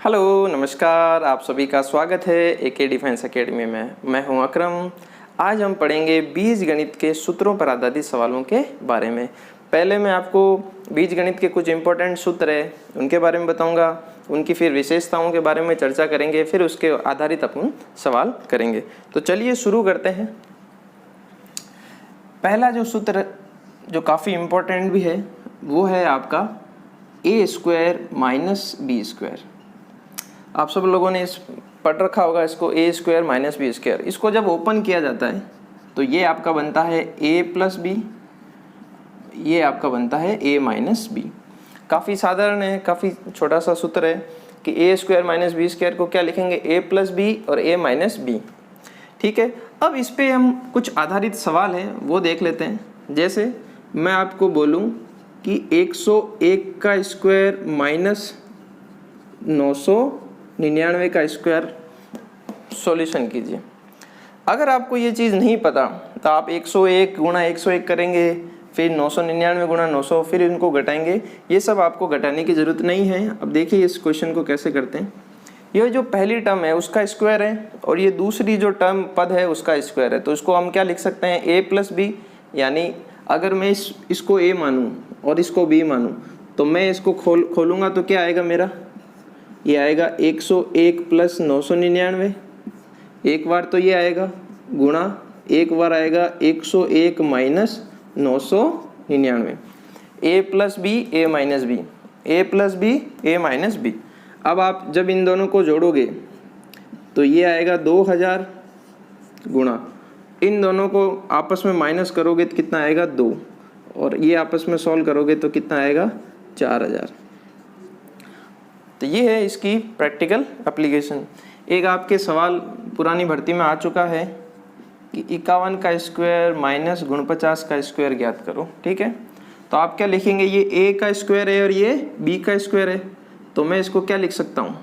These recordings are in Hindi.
हेलो नमस्कार, आप सभी का स्वागत है एके डिफेंस एकेडमी में। मैं हूं अकरम। आज हम पढ़ेंगे बीजगणित के सूत्रों पर आधारित सवालों के बारे में। पहले मैं आपको बीजगणित के कुछ इंपॉर्टेंट सूत्र हैं उनके बारे में बताऊंगा, उनकी फिर विशेषताओं के बारे में चर्चा करेंगे, फिर उसके आधारित अपन सवाल करेंगे। तो चलिए शुरू करते हैं। पहला जो सूत्र जो काफ़ी इम्पोर्टेंट भी है वो है आपका ए स्क्वायर माइनस बी स्क्वायर। आप सब लोगों ने इस पढ़ रखा होगा इसको, ए स्क्वायर माइनस बी स्क्वायर। इसको जब ओपन किया जाता है तो ये आपका बनता है ए प्लस बी, ये आपका बनता है ए माइनस बी। काफ़ी साधारण है, काफ़ी छोटा सा सूत्र है कि ए स्क्वायर माइनस बी स्क्वायर को क्या लिखेंगे, ए प्लस बी और ए माइनस बी। ठीक है, अब इस पे हम कुछ आधारित सवाल हैं वो देख लेते हैं। जैसे मैं आपको बोलूँ कि 101 का स्क्वायर माइनस 999 का स्क्वायर सॉल्यूशन कीजिए। अगर आपको ये चीज़ नहीं पता तो आप 101 गुणा 101 करेंगे, फिर 999 गुणा 900, फिर इनको घटाएंगे। ये सब आपको घटाने की ज़रूरत नहीं है। अब देखिए इस क्वेश्चन को कैसे करते हैं। ये जो पहली टर्म है उसका स्क्वायर है और ये दूसरी जो टर्म पद है उसका स्क्वायर है, तो इसको हम क्या लिख सकते हैं, ए प्लस बी। यानी अगर मैं इसको ए मानूँ और इसको बी मानूँ तो मैं इसको खोलूँगा तो क्या आएगा मेरा, ये आएगा 101 प्लस 999। एक बार तो ये आएगा गुणा, एक बार आएगा 101 माइनस 999। ए प्लस बी ए माइनस बी, ए प्लस बी ए माइनस बी। अब आप जब इन दोनों को जोड़ोगे तो ये आएगा 2000 गुणा, इन दोनों को आपस में माइनस करोगे तो कितना आएगा 2, और ये आपस में सॉल्व करोगे तो कितना आएगा 4000। तो ये है इसकी प्रैक्टिकल एप्लीकेशन। एक आपके सवाल पुरानी भर्ती में आ चुका है कि 51 का स्क्वायर माइनस 49 का स्क्वायर ज्ञात करो। ठीक है, तो आप क्या लिखेंगे, ये ए का स्क्वायर है और ये बी का स्क्वायर है, तो मैं इसको क्या लिख सकता हूँ,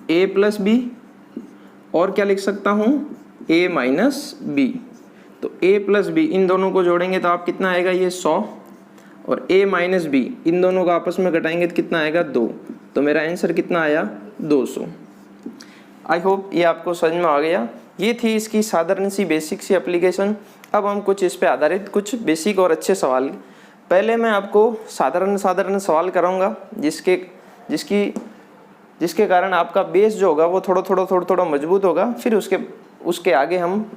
ए प्लस बी, और क्या लिख सकता हूँ, ए माइनस बी। तो ए प्लस बी इन दोनों को जोड़ेंगे तो आप कितना आएगा, ये 100, और a माइनस बी इन दोनों को आपस में घटाएंगे तो कितना आएगा 2। तो मेरा आंसर कितना आया 200। आई होप ये आपको समझ में आ गया। ये थी इसकी साधारण सी बेसिक सी एप्लीकेशन। अब हम कुछ इस पे आधारित कुछ बेसिक और अच्छे सवाल, पहले मैं आपको साधारण सवाल कराऊंगा जिसके कारण आपका बेस जो होगा वो थोड़ा मजबूत होगा। फिर उसके आगे हम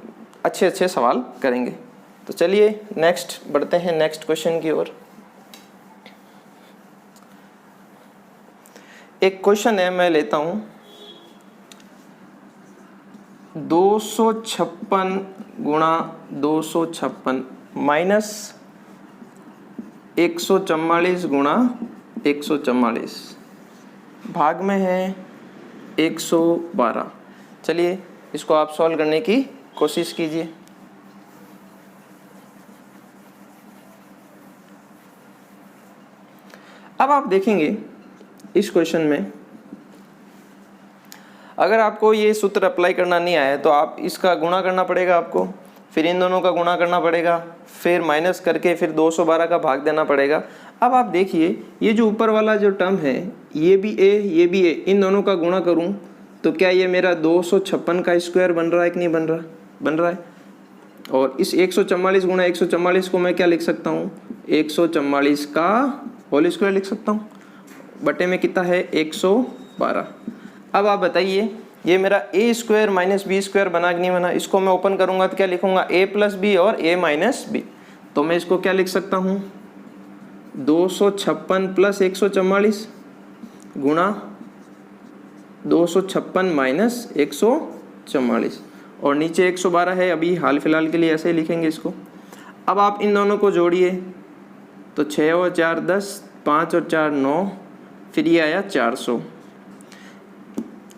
अच्छे सवाल करेंगे। तो चलिए नेक्स्ट बढ़ते हैं, नेक्स्ट क्वेश्चन की ओर। एक क्वेश्चन है, मैं लेता हूं 256 गुणा 256 माइनस 144 गुणा 144 भाग में है 112। चलिए इसको आप सॉल्व करने की कोशिश कीजिए। अब आप देखेंगे इस क्वेश्चन में अगर आपको ये सूत्र अप्लाई करना नहीं आया तो आप इसका गुणा करना पड़ेगा आपको, फिर इन दोनों का गुणा करना पड़ेगा, फिर माइनस करके फिर 212 का भाग देना पड़ेगा। अब आप देखिए ये जो ऊपर वाला जो टर्म है ये भी ए ये भी ए, इन दोनों का गुणा करूं तो क्या ये मेरा 256 का स्क्वायर बन रहा है कि नहीं बन रहा, बन रहा है। और इस 144 गुणा 144 को मैं क्या लिख सकता हूँ, 144 का होल स्क्वायर लिख सकता हूँ, बटे में कितना है 112। अब आप बताइए ये मेरा ए स्क्वायर माइनस बी स्क्वायर बना कि नहीं बना। इसको मैं ओपन करूंगा तो क्या लिखूंगा, ए प्लस बी और ए माइनस बी। तो मैं इसको क्या लिख सकता हूँ, 256 प्लस 144 गुणा 256 माइनस 144, और नीचे 112 है, अभी हाल फिलहाल के लिए ऐसे ही लिखेंगे इसको। अब आप इन दोनों को जोड़िए तो 6 और 4 10, 5 और 4 9, फिर ये आया 400।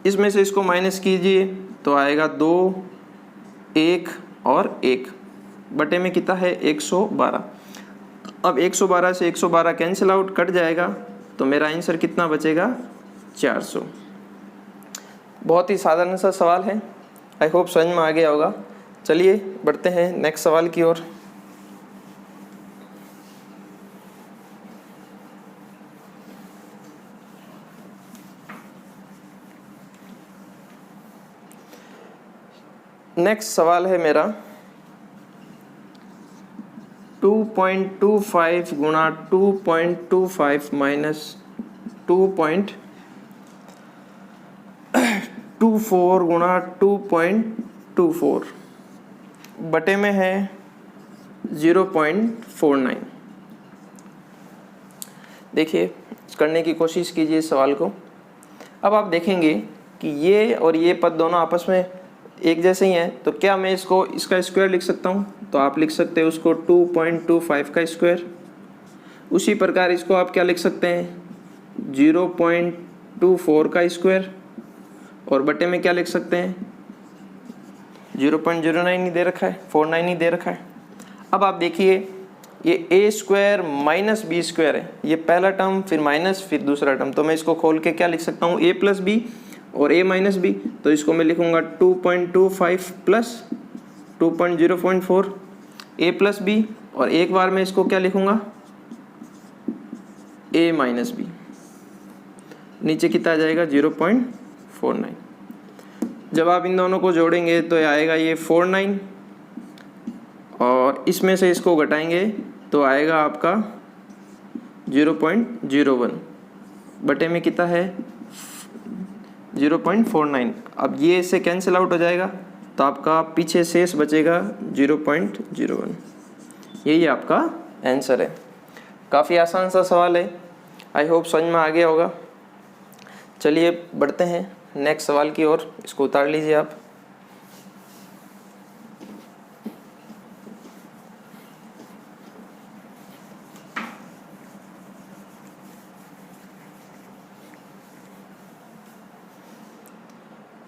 इसमें से इसको माइनस कीजिए तो आएगा 2 1 और 1, बटे में कितना है 112। अब 112 से 112 कैंसिल आउट, कट जाएगा, तो मेरा आंसर कितना बचेगा 400। बहुत ही साधारण सा सवाल है, आई होप समझ में आ गया होगा। चलिए बढ़ते हैं नेक्स्ट सवाल की ओर। नेक्स्ट सवाल है मेरा 2.25 गुणा 2.25 माइनस 2.24 गुणा 2.24 बटे में है 0.49। देखिए करने की कोशिश कीजिए इस सवाल को। अब आप देखेंगे कि ये और ये पद दोनों आपस में एक जैसे ही हैं, तो क्या मैं इसका स्क्वायर लिख सकता हूँ? तो आप लिख सकते हैं उसको 2.25 का स्क्वायर। उसी प्रकार इसको आप क्या लिख सकते हैं? 0.24 का स्क्वायर। और बटे में क्या लिख सकते हैं? 0.09 ही दे रखा है, 49 ही दे रखा है। अब आप देखिए ये a square minus B square है, ये पहला टर्म, फिर माइनस, फिर दूसरा टर्म। तो मैं इसको खोल के क्या लिख सकता हूँ? a प्लस बी और a माइनस बी। तो इसको मैं लिखूंगा 2.25 प्लस 2.0.4 a प्लस बी, और एक बार मैं इसको क्या लिखूंगा? a minus B. नीचे कितना आ जाएगा? 0.49। जब आप इन दोनों को जोड़ेंगे तो आएगा ये 49, और इसमें से इसको घटाएंगे तो आएगा आपका 0.01 बटे में कितना है? 0.49। अब ये इससे कैंसिल आउट हो जाएगा तो आपका पीछे शेष बचेगा 0.01। यही आपका आंसर है। काफ़ी आसान सा सवाल है, आई होप समझ में आ गया होगा। चलिए बढ़ते हैं नेक्स्ट सवाल की ओर। इसको उतार लीजिए आप।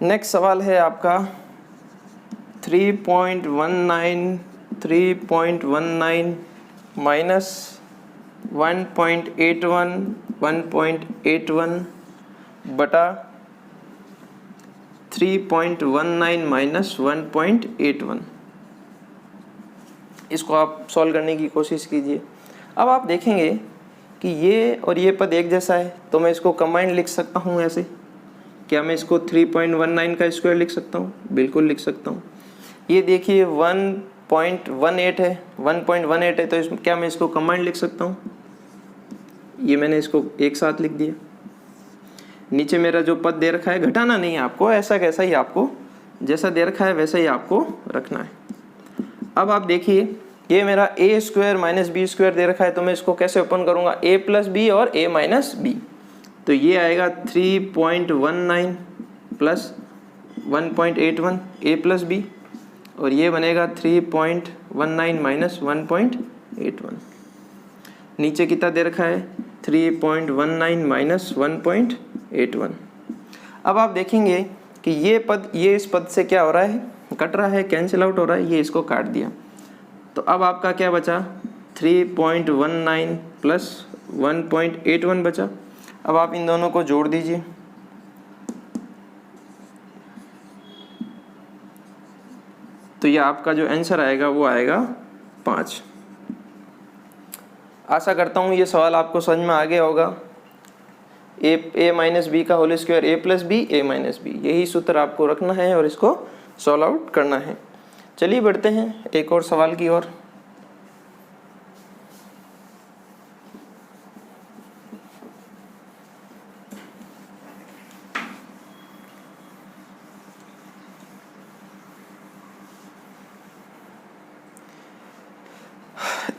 नेक्स्ट सवाल है आपका 3.19 माइनस 1.81 बटा 3.19 माइनस 1.81। इसको आप सॉल्व करने की कोशिश कीजिए। अब आप देखेंगे कि ये और ये पद एक जैसा है, तो मैं इसको कंबाइंड लिख सकता हूँ ऐसे। क्या मैं इसको 3.19 का स्क्वायर लिख सकता हूँ? बिल्कुल लिख सकता हूँ। ये देखिए 1.18 है, 1.18 है, तो इसमें क्या मैं इसको कंबाइंड लिख सकता हूँ? ये मैंने इसको एक साथ लिख दिया। नीचे मेरा जो पद दे रखा है, घटाना नहीं है आपको, ऐसा कैसा ही आपको जैसा दे रखा है वैसा ही आपको रखना है। अब आप देखिए ये मेरा a square minus B square दे रखा है, तो मैं इसको कैसे ओपन करूँगा? a प्लस बी और a माइनस बी। तो ये आएगा 3.19 प्लस 1.81 a प्लस बी, और ये बनेगा 3.19 माइनस 1.81। नीचे कितना दे रखा है? 3.19 माइनस 1.81। अब आप देखेंगे कि ये इस पद से क्या हो रहा है? कट रहा है, कैंसिल आउट हो रहा है। ये इसको काट दिया, तो अब आपका क्या बचा? 3.19 प्लस 1.81 बचा। अब आप इन दोनों को जोड़ दीजिए, तो ये आपका जो आंसर आएगा वो आएगा 5। आशा करता हूँ ये सवाल आपको समझ में आ गया होगा। a माइनस बी का whole square a plus B a minus B, यही सूत्र आपको रखना है और इसको सॉल्व आउट करना है। चलिए बढ़ते हैं एक और सवाल की ओर।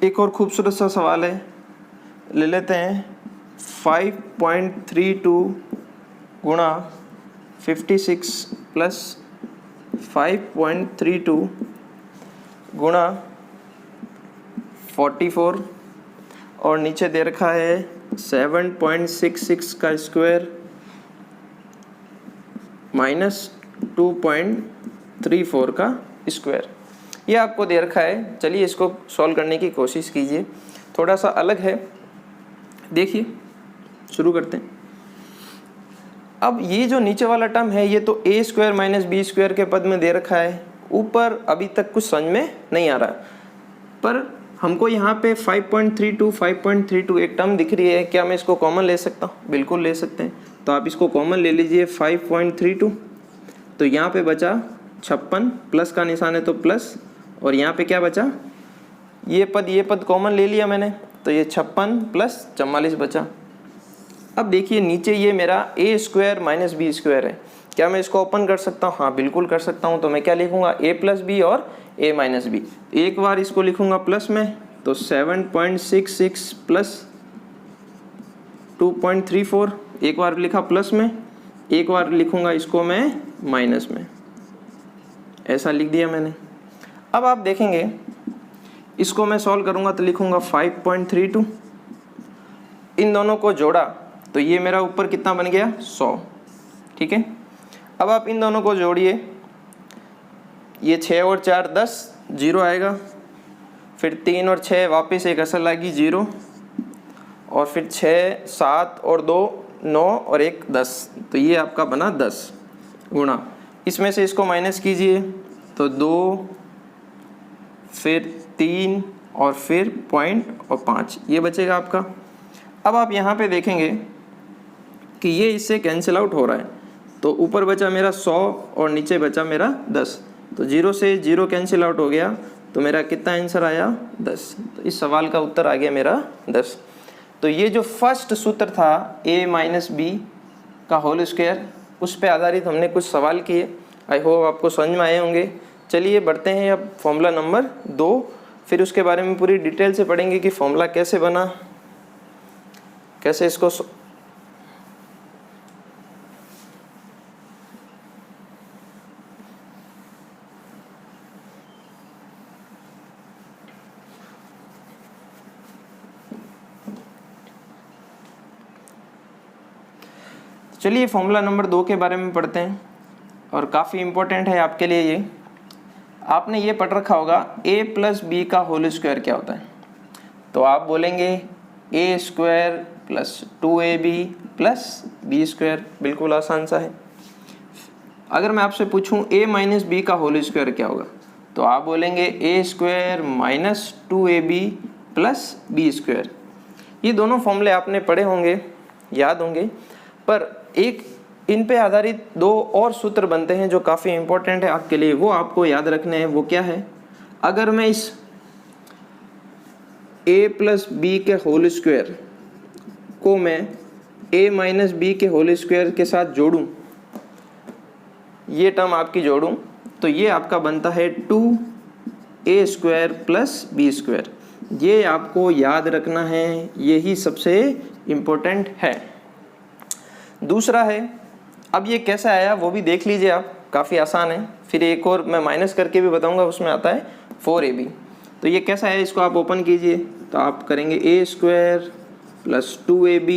एक और खूबसूरत सा सवाल है, ले लेते हैं। 5.32 गुणा 56 प्लस 5.32 गुणा 44, और नीचे दे रखा है 7.66 का स्क्वायर माइनस 2.34 का स्क्वायर। ये आपको दे रखा है। चलिए इसको सॉल्व करने की कोशिश कीजिए। थोड़ा सा अलग है, देखिए शुरू करते हैं। अब ये जो नीचे वाला टर्म है ये तो a square minus B square के पद में दे रखा है। ऊपर अभी तक कुछ समझ में नहीं आ रहा, पर हमको यहाँ पे 5.32 एक टर्म दिख रही है। क्या मैं इसको कॉमन ले सकता हूँ? बिल्कुल ले सकते हैं। तो आप इसको कॉमन ले लीजिए 5.32, तो यहाँ पे बचा 56, प्लस का निशान है तो प्लस, और यहाँ पे क्या बचा, ये पद कॉमन ले लिया मैंने, तो ये 56 प्लस 44 बचा। अब देखिए नीचे ये मेरा ए स्क्वायर माइनस बी स्क्वायर है, क्या मैं इसको ओपन कर सकता हूँ? हाँ बिल्कुल कर सकता हूँ। तो मैं क्या लिखूंगा, ए प्लस बी और ए माइनस बी। एक बार इसको लिखूंगा प्लस में तो 7.66 प्लस 2.34, एक बार लिखा प्लस में, एक बार लिखूंगा इसको मैं माइनस में, ऐसा लिख दिया मैंने। अब आप देखेंगे इसको मैं सॉल्व करूंगा तो लिखूंगा 5.32, इन दोनों को जोड़ा तो ये मेरा ऊपर कितना बन गया, 100, ठीक है। अब आप इन दोनों को जोड़िए, ये 6 और 4 10, 0 आएगा, फिर 3 और 6 वापस एक असल आएगी 0, और फिर 6 7 और 2 9 और 1 10, तो ये आपका बना 10 गुणा, इसमें से इसको माइनस कीजिए तो 2, फिर 3 और फिर पॉइंट और 5, ये बचेगा आपका। अब आप यहाँ पे देखेंगे कि ये इससे कैंसिल आउट हो रहा है, तो ऊपर बचा मेरा 100 और नीचे बचा मेरा 10, तो 0 से 0 कैंसिल आउट हो गया, तो मेरा कितना आंसर आया, 10। तो इस सवाल का उत्तर आ गया मेरा 10। तो ये जो फर्स्ट सूत्र था a माइनस बी का होल स्क्वायर, उस पे आधारित हमने कुछ सवाल किए, आई होप आपको समझ में आए होंगे। चलिए बढ़ते हैं अब फॉर्मूला नंबर 2, फिर उसके बारे में पूरी डिटेल से पढ़ेंगे कि फॉर्मूला कैसे बना, कैसे इसको चलिए फॉर्मूला नंबर 2 के बारे में पढ़ते हैं, और काफ़ी इम्पोर्टेंट है आपके लिए ये। आपने ये पढ़ रखा होगा a प्लस बी का होल स्क्वायर क्या होता है, तो आप बोलेंगे a square plus 2ab plus B square, बिल्कुल आसान सा है। अगर मैं आपसे पूछूं a माइनस बी का होल स्क्वायर क्या होगा, तो आप बोलेंगे a square minus 2ab plus B square. ये दोनों फॉर्मूले आपने पढ़े होंगे, याद होंगे, पर एक इन पे आधारित 2 और सूत्र बनते हैं जो काफ़ी इंपॉर्टेंट है आपके लिए, वो आपको याद रखने हैं। वो क्या है, अगर मैं इस a प्लस बी के होल स्क्वायर को मैं a माइनस बी के होल स्क्वायर के साथ जोड़ूं, ये टर्म आपकी जोड़ूं, तो ये आपका बनता है 2a square plus B square. ये आपको याद रखना है, यही सबसे इम्पोर्टेंट है। दूसरा है, अब ये कैसे आया वो भी देख लीजिए आप, काफ़ी आसान है। फिर एक और मैं माइनस करके भी बताऊंगा, उसमें आता है 4ab। तो ये कैसा है, इसको आप ओपन कीजिए तो आप करेंगे a square plus 2ab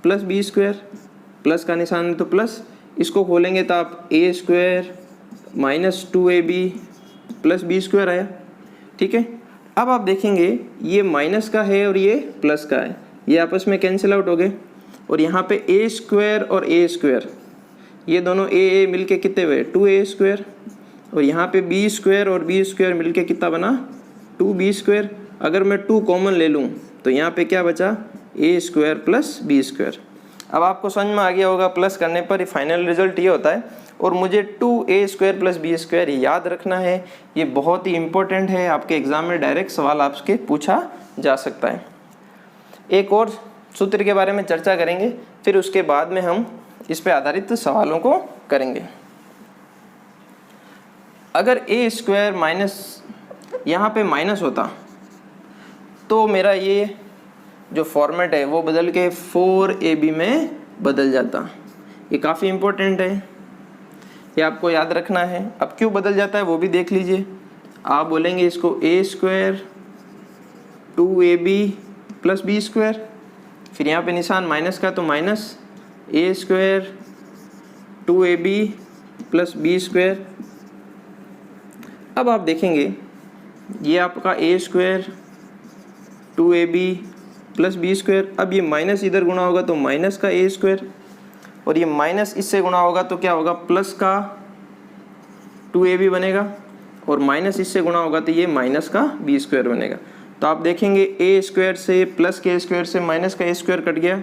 plus B square, plus का निशान है तो प्लस, इसको खोलेंगे तो आप a square minus 2ab plus B square आया, ठीक है। अब आप देखेंगे ये माइनस का है और ये प्लस का है, ये आपस में कैंसिल आउट हो गए, और यहाँ पे a स्क्वायर और a स्क्वायर, ये दोनों a मिलके कितने हुए, 2a स्क्वायर, और यहाँ पे b स्क्वायर और b स्क्वायर मिलके कितना बना, 2b स्क्वायर। अगर मैं 2 कॉमन ले लूँ तो यहाँ पे क्या बचा, a square plus b square. अब आपको समझ में आ गया होगा, प्लस करने पर फाइनल रिजल्ट ये होता है, और मुझे 2a square plus b square याद रखना है। ये बहुत ही इंपॉर्टेंट है, आपके एग्जाम में डायरेक्ट सवाल आपसे पूछा जा सकता है। एक और सूत्र के बारे में चर्चा करेंगे, फिर उसके बाद में हम इस पे आधारित सवालों को करेंगे। अगर a स्क्वायर माइनस, यहाँ पे माइनस होता तो मेरा ये जो फॉर्मेट है वो बदल के 4ab में बदल जाता। ये काफ़ी इम्पोर्टेंट है, ये आपको याद रखना है। अब क्यों बदल जाता है वो भी देख लीजिए। आप बोलेंगे इसको a square 2ab plus B square, फिर यहाँ पे निशान माइनस का तो minus a square 2ab plus B square. अब आप देखेंगे ये आपका a square 2ab plus B square, अब ये माइनस इधर गुणा होगा तो माइनस का a स्क्वायर, और ये माइनस इससे गुणा होगा तो क्या होगा, प्लस का 2ab बनेगा, और माइनस इससे गुणा होगा तो ये माइनस का b स्क्वायर बनेगा। तो आप देखेंगे a स्क्वायर से प्लस के स्क्वायर से माइनस का a स्क्वायर कट गया,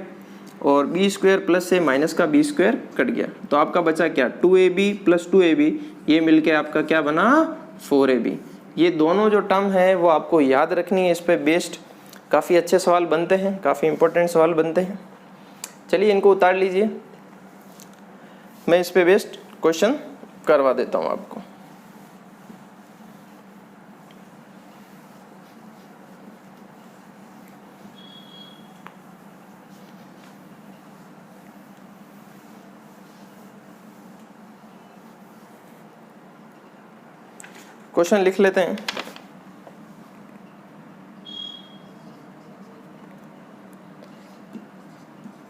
और b स्क्वायर प्लस से माइनस का b स्क्वायर कट गया, तो आपका बचा क्या, 2ab प्लस 2ab, ये मिलके आपका क्या बना 4ab। ये दोनों जो टर्म है वो आपको याद रखनी है, इस पे बेस्ड काफ़ी अच्छे सवाल बनते हैं, काफ़ी इंपॉर्टेंट सवाल बनते हैं। चलिए इनको उतार लीजिए, मैं इस पे बेस्ड क्वेश्चन करवा देता हूँ आपको। क्वेश्चन लिख लेते हैं।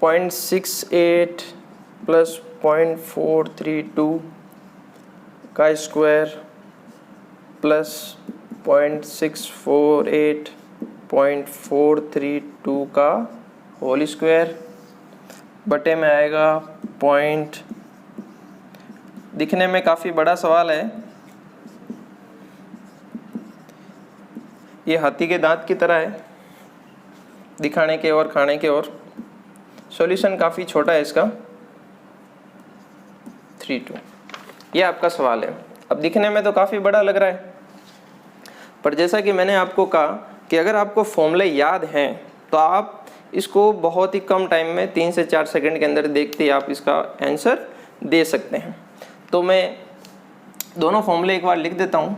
.68 प्लस 0.432 का स्क्वायर प्लस 0.648.432 का होल स्क्वायर बटे में आएगा पॉइंट। दिखने में काफ़ी बड़ा सवाल है, ये हाथी के दांत की तरह है, दिखाने के और खाने के और। सॉल्यूशन काफ़ी छोटा है इसका 3-2। ये आपका सवाल है। अब दिखने में तो काफ़ी बड़ा लग रहा है, पर जैसा कि मैंने आपको कहा कि अगर आपको फॉर्मूले याद हैं तो आप इसको बहुत ही कम टाइम में 3 से 4 सेकंड के अंदर देखते ही आप इसका आंसर दे सकते हैं। तो मैं दोनों फॉर्मूले एक बार लिख देता हूँ।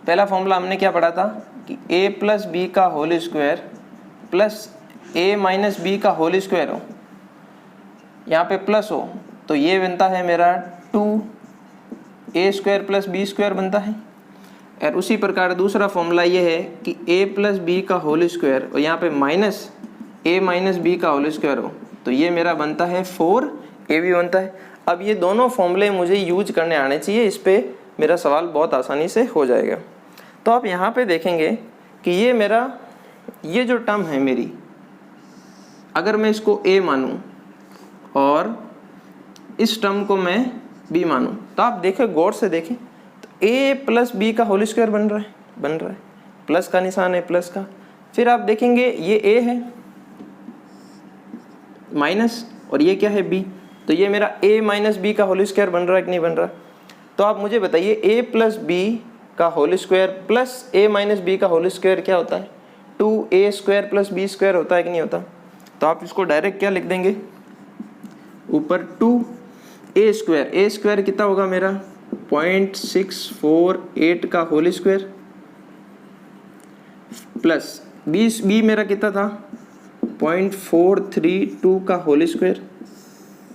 पहला फॉर्मूला हमने क्या पढ़ा था कि a प्लस बी का whole square plus a minus B का होल स्क्वायर हो, यहाँ पे प्लस हो तो ये बनता है मेरा 2a square plus B square बनता है। और उसी प्रकार दूसरा फॉर्मूला ये है कि a प्लस बी का होल स्क्वायर और यहाँ पे माइनस a माइनस बी का होल स्क्वायर हो तो ये मेरा बनता है 4ab बनता है। अब ये दोनों फॉर्मूले मुझे यूज करने आने चाहिए, इस पर मेरा सवाल बहुत आसानी से हो जाएगा। तो आप यहाँ पे देखेंगे कि ये मेरा ये जो टर्म है मेरी, अगर मैं इसको a मानूं और इस टर्म को मैं b मानूं तो आप देखें, गौर से देखें तो a प्लस बी का होल स्क्वायर बन रहा है, प्लस का निशान है, प्लस का। फिर आप देखेंगे ये a है माइनस और ये क्या है b, तो ये मेरा a माइनस बी का होल स्क्वायर बन रहा है कि नहीं बन रहा। तो आप मुझे बताइए a प्लस बी का whole square plus a minus B का होल स्क्वायर क्या होता है, 2a square plus b square होता है कि नहीं होता। तो आप इसको डायरेक्ट क्या लिख देंगे, ऊपर 2a स्क्वायर कितना होगा मेरा 0.648 का होल स्क्वायर प्लस b मेरा कितना था 0.432 का होल स्क्वायर,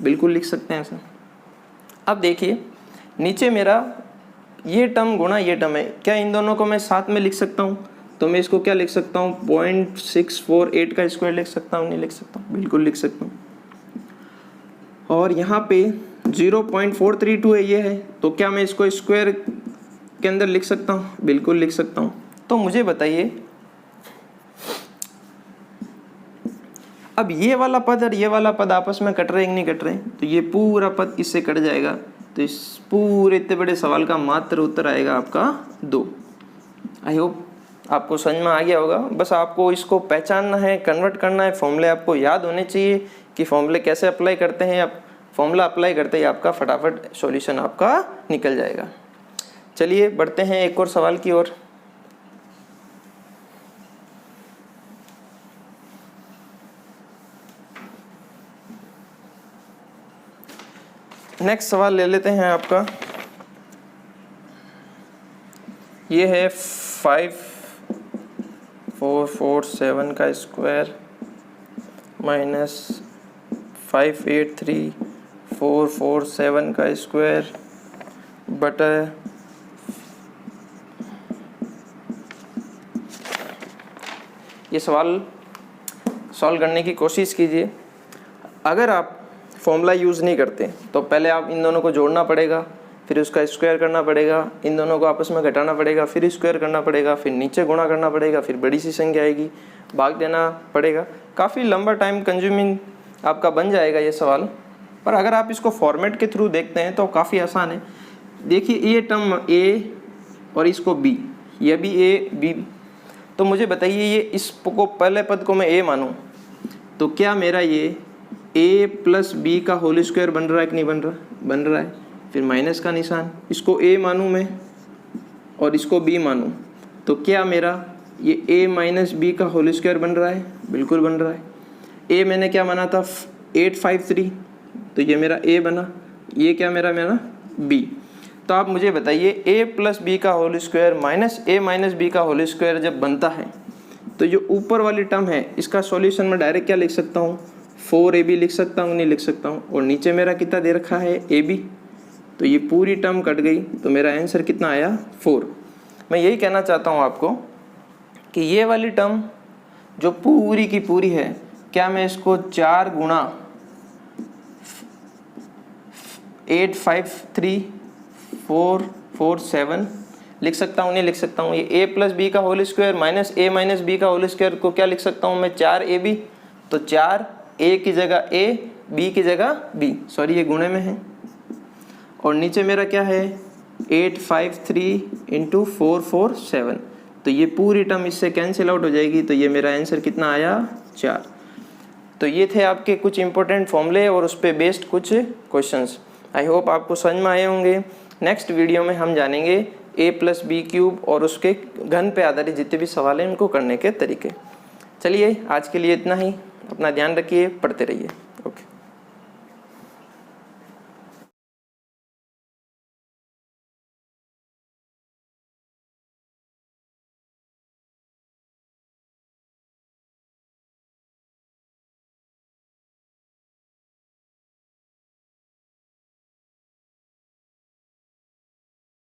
बिल्कुल लिख सकते हैं ऐसा। अब देखिए नीचे मेरा ये टर्म गुणा ये टर्म है, क्या इन दोनों को मैं साथ में लिख सकता हूँ। तो मैं इसको क्या लिख सकता हूँ 0.648 का स्क्वायर लिख सकता हूँ, नहीं लिख सकता हूँ, बिल्कुल लिख सकता हूँ। और यहाँ पे 0.432 है ये है, तो क्या मैं इसको स्क्वायर के अंदर लिख सकता हूँ, बिल्कुल लिख सकता हूँ। तो मुझे बताइए अब ये वाला पद और ये वाला पद आपस में कट रहे हैं कि नहीं कट रहे, तो ये पूरा पद इससे कट जाएगा। तो इस पूरे इतने बड़े सवाल का मात्र उत्तर आएगा आपका 2। आई होप आपको समझ में आ गया होगा। बस आपको इसको पहचानना है, कन्वर्ट करना है, फॉर्मूले आपको याद होने चाहिए कि फॉर्मूले कैसे अप्लाई करते हैं। आप फॉर्मूला अप्लाई करते ही आपका फटाफट सॉल्यूशन आपका निकल जाएगा। चलिए बढ़ते हैं एक और सवाल की ओर। नेक्स्ट सवाल ले लेते हैं आपका, ये है 5447 का स्क्वायर माइनस 583447 का स्क्वायर बटा ये सवाल सॉल्व करने की कोशिश कीजिए। अगर आप फॉर्मूला यूज़ नहीं करते तो पहले आप इन दोनों को जोड़ना पड़ेगा, फिर उसका स्क्वायर करना पड़ेगा, इन दोनों को आपस में घटाना पड़ेगा, फिर स्क्वायर करना पड़ेगा, फिर नीचे गुणा करना पड़ेगा, फिर बड़ी सी संख्या आएगी, भाग देना पड़ेगा। काफ़ी लंबा टाइम कंज्यूमिंग आपका बन जाएगा ये सवाल। पर अगर आप इसको फॉर्मेट के थ्रू देखते हैं तो काफ़ी आसान है। देखिए ये टर्म a और इसको b, ये भी a b, तो मुझे बताइए ये इसको पहले पद को मैं a मानूँ तो क्या मेरा ये a प्लस बी का होल स्क्वायर बन रहा है कि नहीं बन रहा, बन रहा है। फिर माइनस का निशान, इसको a मानूँ मैं और इसको b मानूँ, तो क्या मेरा ये a माइनस बी का होल स्क्वायर बन रहा है? बिल्कुल बन रहा है। a मैंने क्या माना था 853, तो ये मेरा a बना, ये क्या मेरा b। तो आप मुझे बताइए a प्लस बी का whole square minus a minus B का होल स्क्वायर जब बनता है तो जो ऊपर वाली टर्म है इसका सॉल्यूशन मैं डायरेक्ट क्या लिख सकता हूँ 4ab लिख सकता हूँ, नहीं लिख सकता हूँ। और नीचे मेरा कितना दे रखा है ab, तो ये पूरी टर्म कट गई, तो मेरा आंसर कितना आया 4। मैं यही कहना चाहता हूँ आपको कि ये वाली टर्म जो पूरी की पूरी है, क्या मैं इसको 4 गुणा 853,447 लिख सकता हूँ, नहीं लिख सकता हूँ। ये a प्लस बी का whole square minus a minus B का होल स्क्वायर को क्या लिख सकता हूँ मैं 4ab, तो 4 a की जगह a, b की जगह b, सॉरी ये गुणे में है। और नीचे मेरा क्या है 853 इंटू 447, तो ये पूरी टर्म इससे कैंसिल आउट हो जाएगी, तो ये मेरा आंसर कितना आया 4। तो ये थे आपके कुछ इंपॉर्टेंट फॉर्मूले और उस पर बेस्ड कुछ क्वेश्चंस। आई होप आपको समझ में आए होंगे। नेक्स्ट वीडियो में हम जानेंगे a प्लस बी क्यूब और उसके घन पे आधारित जितने भी सवाल हैं उनको करने के तरीके। चलिए आज के लिए इतना ही, अपना ध्यान रखिए, पढ़ते रहिए।